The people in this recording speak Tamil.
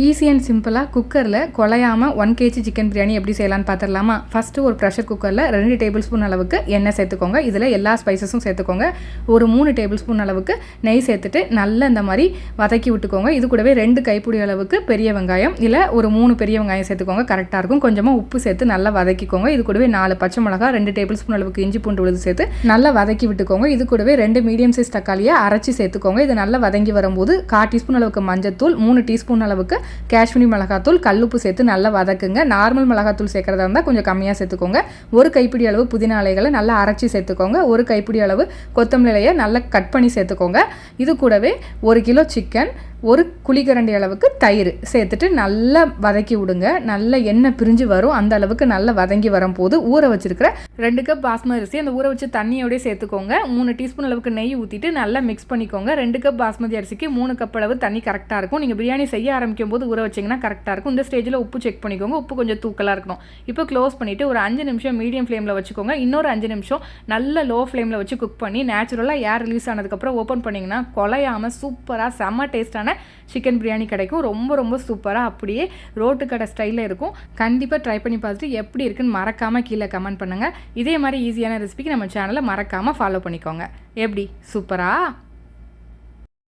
ஈஸி அண்ட் சிம்பிளாக குக்கரில் குலையாமல் 1 kg சிக்கன் பிரியாணி எப்படி செய்யலான்னு பார்த்துடலாமா? ஃபஸ்ட்டு ஒரு ப்ரெஷர் குக்கரில் 2 டேபிள் ஸ்பூன் அளவுக்கு எண்ணெய் சேர்த்துக்கோங்க. இதில் எல்லா ஸ்பைசஸும் சேர்த்துக்கோங்க. ஒரு 3 டேபிள் ஸ்பூன் அளவுக்கு நெய் சேர்த்துட்டு நல்லா இந்த மாதிரி வதக்கி விட்டுக்கோங்க. இது கூடவே 2 கைப்பிடி அளவுக்கு பெரிய வெங்காயம் இல்லை ஒரு 3 பெரிய வெங்காயம் சேர்த்துக்கோங்க, கரெக்டாக இருக்கும். கொஞ்சமாக உப்பு சேர்த்து நல்லா வதக்கிக்கோங்க. இது கூடவே 4 பச்சை மிளகா, 2 டேபிள் ஸ்பூன் அளவுக்கு இஞ்சி பூண்டு விழுது சேர்த்து நல்லா வதக்கி விட்டுக்கோங்க. இது கூடவே 2 மீடியம் சைஸ் தக்காளியை அரைச்சி சேர்த்துக்கோங்க. இது நல்லா வதங்கி வரும்போது 1/4 டீஸ்பூன் அளவுக்கு மஞ்சத்தூள், 3 டீஸ்பூன் அளவுக்கு காஷ்மீரி மிளகாத்தூள், கல்லுப்பு சேர்த்து நல்லா வதக்குங்க. நார்மல் மிளகாத்தூள் சேர்க்குறதா இருந்தால் கொஞ்சம் கம்மியாக சேர்த்துக்கோங்க. ஒரு கைப்பிடி அளவு புதினா இலைகளை நல்லா அரைச்சி சேர்த்துக்கோங்க. ஒரு கைப்பிடி அளவு கொத்தமல்லி இலையை நல்லா கட் பண்ணி சேர்த்துக்கோங்க. இது கூடவே 1 கிலோ சிக்கன், ஒரு குழிக்கரண்டி அளவுக்கு தயிர் சேர்த்துட்டு நல்லா வதக்கி விடுங்க. நல்ல எண்ணெய் பிரிஞ்சு வரும், அந்த அளவுக்கு நல்லா வதங்கி வரும்போது ஊற வச்சிருக்கிற 2 கப் பாஸ்மதி அரிசி அந்த ஊற வச்சு தண்ணியோடய சேர்த்துக்கோங்க. 3 டீஸ்பூன் அளவுக்கு நெய் ஊற்றிட்டு நல்லா மிக்ஸ் பண்ணிக்கோங்க. 2 கப் பாஸ்மதி அரிசிக்கு 3 கப் அளவு தண்ணி கரெக்டாக இருக்கும். நீங்கள் பிரியாணி செய்ய ஆரம்பிக்கும் போது ஊற வச்சிங்கன்னா கரெக்டாக இருக்கும். இந்த ஸ்டேஜில் உப்பு செக் பண்ணிக்கோங்க. உப்பு கொஞ்சம் தூக்கலாக இருக்கணும். இப்போ க்ளோஸ் பண்ணிவிட்டு ஒரு 5 நிமிஷம் மீடியம் ஃப்ளேமில் வச்சுக்கோங்க. இன்னொரு 5 நிமிஷம் நல்ல லோ ஃப்ளேமில் வச்சு குக் பண்ணி நேச்சுரலாக ஏர் ரிலீஸ் ஆனதுக்கப்புறம் ஓப்பன் பண்ணிங்கன்னா குலையாமல் சூப்பராக செம்ம டேஸ்ட்டான சிக்கன் பிரியாணி கிடைக்கும். ரொம்ப ரொம்ப சூப்பராக அப்படியே ரோட்டு கடை ஸ்டைலில் இருக்கும். கண்டிப்பாக ட்ரை பண்ணி பார்த்துட்டு எப்படி இருக்குன்னு மறக்காமல் கீழே கமெண்ட் பண்ணுங்கள். இதே மாதிரி ஈஸியான ரெசிபிக்கு நம்ம சேனலை மறக்காமல் ஃபாலோ பண்ணிக்கோங்க. எப்படி சூப்பரா?